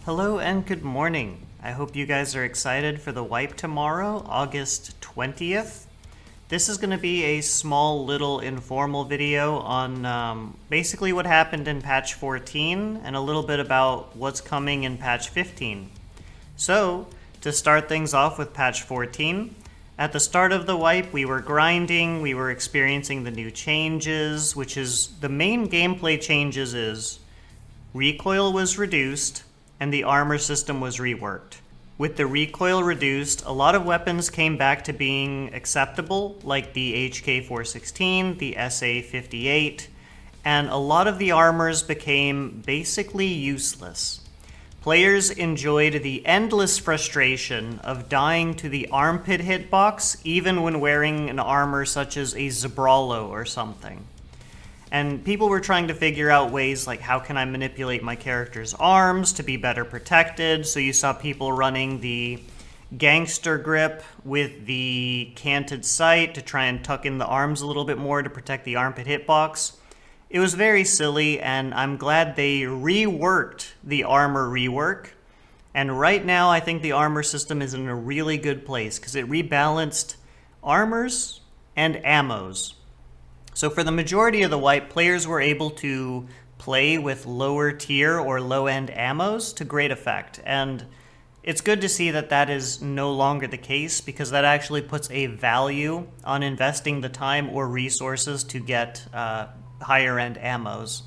Hello and good morning. I hope you guys are excited for the wipe tomorrow, August 20th. This is going to be a small little informal video on basically what happened in patch 14 and a little bit about what's coming in patch 15. So, to start things off with patch 14, at the start of the wipe we were grinding, we were experiencing the new changes, which is the main gameplay changes is recoil was reduced, and the armor system was reworked. With the recoil reduced, a lot of weapons came back to being acceptable, like the HK416, the SA58, and a lot of the armors became basically useless. Players enjoyed the endless frustration of dying to the armpit hitbox, even when wearing an armor such as a Zabralo or something. And people were trying to figure out ways like, how can I manipulate my character's arms to be better protected? So you saw people running the gangster grip with the canted sight to try and tuck in the arms a little bit more to protect the armpit hitbox. It was very silly, and I'm glad they reworked the armor rework. And right now I think the armor system is in a really good place because it rebalanced armors and ammos. So for the majority of the wipe, players were able to play with lower tier or low-end ammos to great effect. And it's good to see that that is no longer the case, because that actually puts a value on investing the time or resources to get higher-end ammos.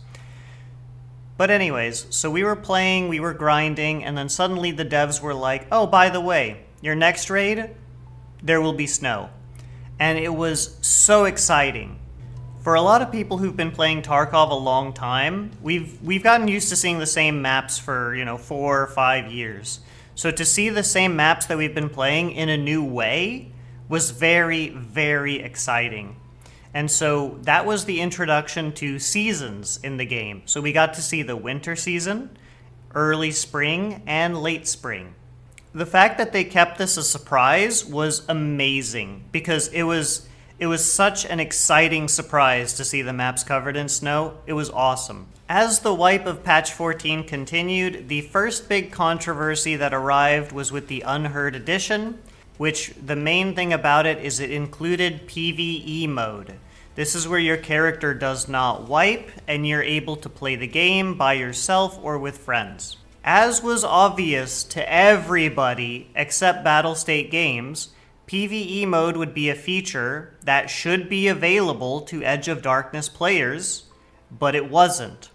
But anyways, so we were playing, we were grinding, and then suddenly the devs were like, oh, by the way, your next raid, there will be snow. And it was so exciting. For a lot of people who've been playing Tarkov a long time, we've gotten used to seeing the same maps for, 4 or 5 years. So to see the same maps that we've been playing in a new way was very, very exciting. And so that was the introduction to seasons in the game. So we got to see the winter season, early spring, and late spring. The fact that they kept this a surprise was amazing, because it was such an exciting surprise to see the maps covered in snow. It was awesome. As the wipe of patch 14 continued, the first big controversy that arrived was with the Unheard edition, which the main thing about it is it included PvE mode. This is where your character does not wipe, and you're able to play the game by yourself or with friends. As was obvious to everybody except Battlestate Games, PvE mode would be a feature that should be available to Edge of Darkness players, but it wasn't.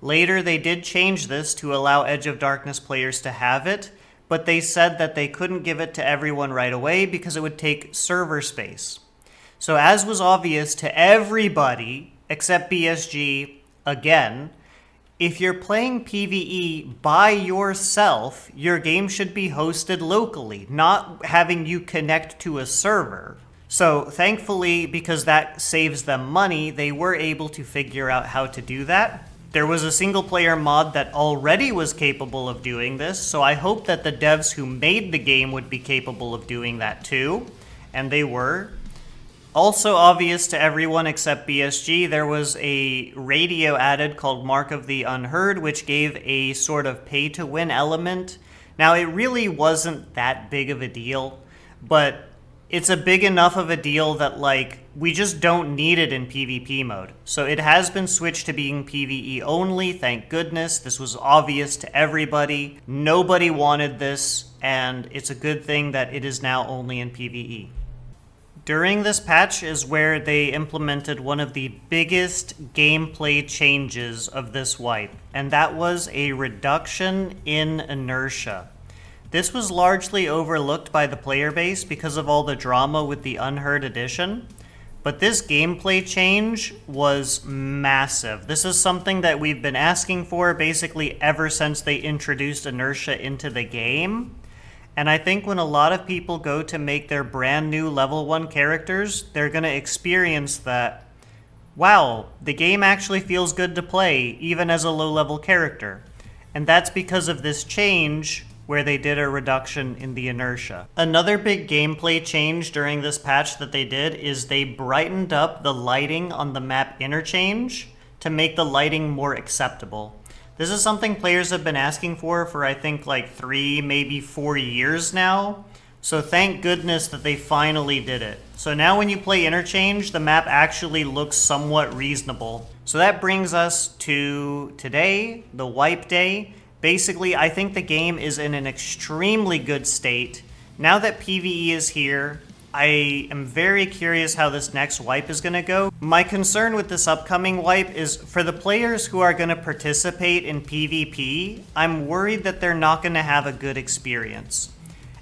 Later, they did change this to allow Edge of Darkness players to have it, but they said that they couldn't give it to everyone right away because it would take server space. So as was obvious to everybody except BSG, again, if you're playing PvE by yourself, your game should be hosted locally, not having you connect to a server. So thankfully, because that saves them money, they were able to figure out how to do that. There was a single player mod that already was capable of doing this, so I hope that the devs who made the game would be capable of doing that too, and they were. Also obvious to everyone except BSG, there was a radio added called Mark of the Unheard, which gave a sort of pay-to-win element. Now, it really wasn't that big of a deal, but it's a big enough of a deal that, we just don't need it in PvP mode. So it has been switched to being PvE only, thank goodness. This was obvious to everybody. Nobody wanted this, and it's a good thing that it is now only in PvE. During this patch is where they implemented one of the biggest gameplay changes of this wipe, and that was a reduction in inertia. This was largely overlooked by the player base because of all the drama with the Unheard edition, but this gameplay change was massive. This is something that we've been asking for basically ever since they introduced inertia into the game. And I think when a lot of people go to make their brand new level 1 characters, they're going to experience that, wow, the game actually feels good to play, even as a low-level character. And that's because of this change where they did a reduction in the inertia. Another big gameplay change during this patch that they did is they brightened up the lighting on the map Interchange to make the lighting more acceptable. This is something players have been asking for I think like 3, maybe 4 years now. So thank goodness that they finally did it. So now when you play Interchange, the map actually looks somewhat reasonable. So that brings us to today, the wipe day. Basically, I think the game is in an extremely good state. Now that PvE is here, I am very curious how this next wipe is going to go. My concern with this upcoming wipe is for the players who are going to participate in PvP, I'm worried that they're not going to have a good experience.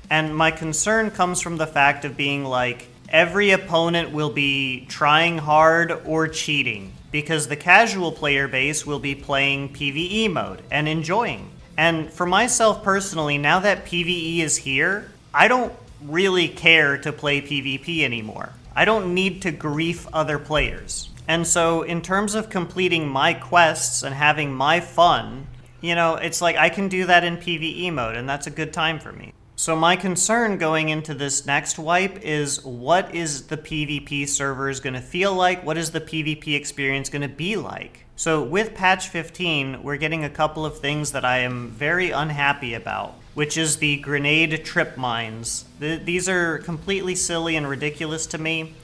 And my concern comes from the fact of being like, every opponent will be trying hard or cheating, because the casual player base will be playing PvE mode and enjoying. And for myself personally, now that PvE is here, I don't really care to play PvP anymore. I don't need to grief other players. And so in terms of completing my quests and having my fun, you know, it's like I can do that in PvE mode, and that's a good time for me. So my concern going into this next wipe is, what is the PvP servers going to feel like? What is the PvP experience going to be like? So with patch 15, we're getting a couple of things that I am very unhappy about, which is the grenade trip mines. These are completely silly and ridiculous to me.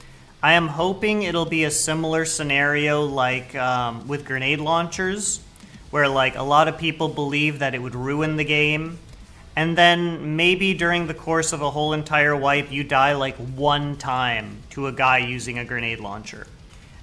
I am hoping it'll be a similar scenario like with grenade launchers, where like a lot of people believe that it would ruin the game. And then maybe during the course of a whole entire wipe, you die like one time to a guy using a grenade launcher.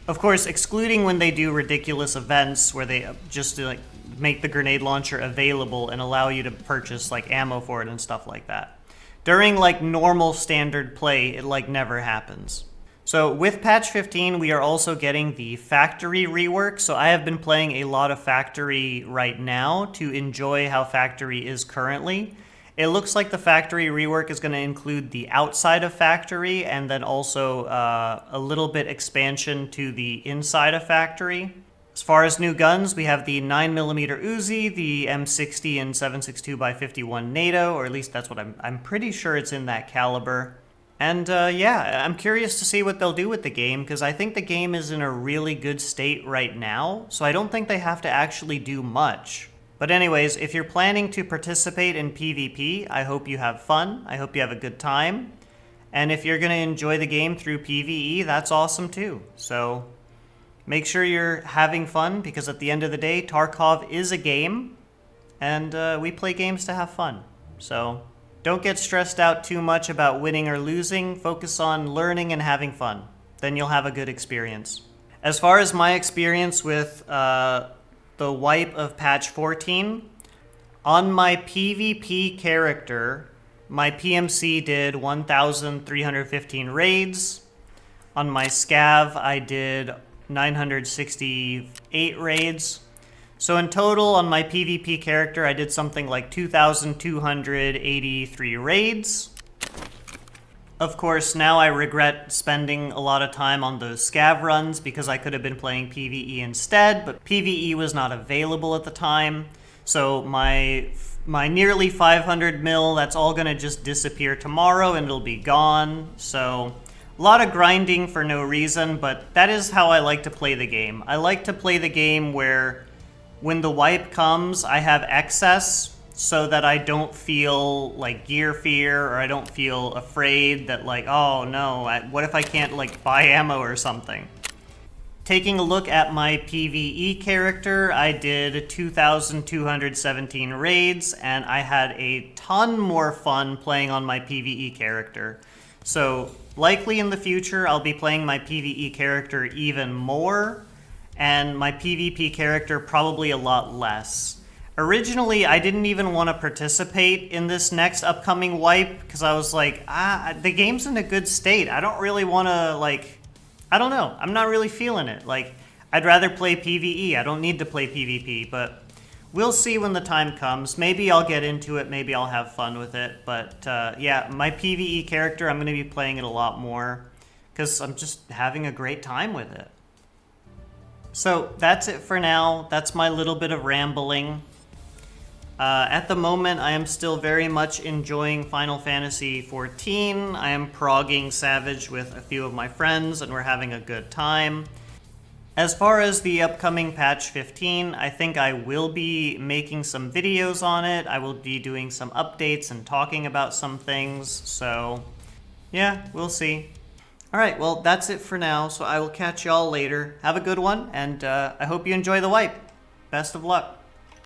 Of course, excluding when they do ridiculous events where they just like make the grenade launcher available and allow you to purchase like ammo for it and stuff like that. During like normal standard play, it like never happens. So with patch 15, we are also getting the factory rework. So I have been playing a lot of factory right now to enjoy how factory is currently. It looks like the factory rework is going to include the outside of factory and then also a little bit expansion to the inside of factory. As far as new guns, we have the 9mm Uzi, the M60 and 7.62x51 NATO, or at least that's what I'm pretty sure it's in that caliber. And yeah, I'm curious to see what they'll do with the game, because I think the game is in a really good state right now, so I don't think they have to actually do much. But anyways, if you're planning to participate in PvP, I hope you have fun, I hope you have a good time. And if you're going to enjoy the game through PvE, that's awesome too. So make sure you're having fun, because at the end of the day, Tarkov is a game, and we play games to have fun. So don't get stressed out too much about winning or losing. Focus on learning and having fun. Then you'll have a good experience. As far as my experience with the wipe of patch 14, on my PvP character, my PMC did 1,315 raids. On my scav, I did 968 raids. So in total, on my PvP character, I did something like 2,283 raids. Of course, now I regret spending a lot of time on those scav runs because I could have been playing PvE instead, but PvE was not available at the time. So my nearly 500 mil, that's all gonna just disappear tomorrow and it'll be gone. So a lot of grinding for no reason, but that is how I like to play the game. I like to play the game where when the wipe comes, I have excess so that I don't feel like gear fear, or I don't feel afraid that like, oh no, what if I can't like buy ammo or something. Taking a look at my PvE character, I did 2,217 raids, and I had a ton more fun playing on my PvE character. So likely in the future, I'll be playing my PvE character even more, and my PvP character probably a lot less. Originally, I didn't even want to participate in this next upcoming wipe because I was like, the game's in a good state. I don't really want to, like, I don't know. I'm not really feeling it. Like, I'd rather play PvE. I don't need to play PvP, but we'll see when the time comes. Maybe I'll get into it. Maybe I'll have fun with it. But yeah, my PvE character, I'm going to be playing it a lot more because I'm just having a great time with it. So that's it for now. That's my little bit of rambling. At the moment, I am still very much enjoying Final Fantasy XIV. I am progging Savage with a few of my friends, and we're having a good time. As far as the upcoming patch 15, I think I will be making some videos on it. I will be doing some updates and talking about some things, so yeah, we'll see. Alright, well, that's it for now, so I will catch y'all later. Have a good one, and I hope you enjoy the wipe. Best of luck.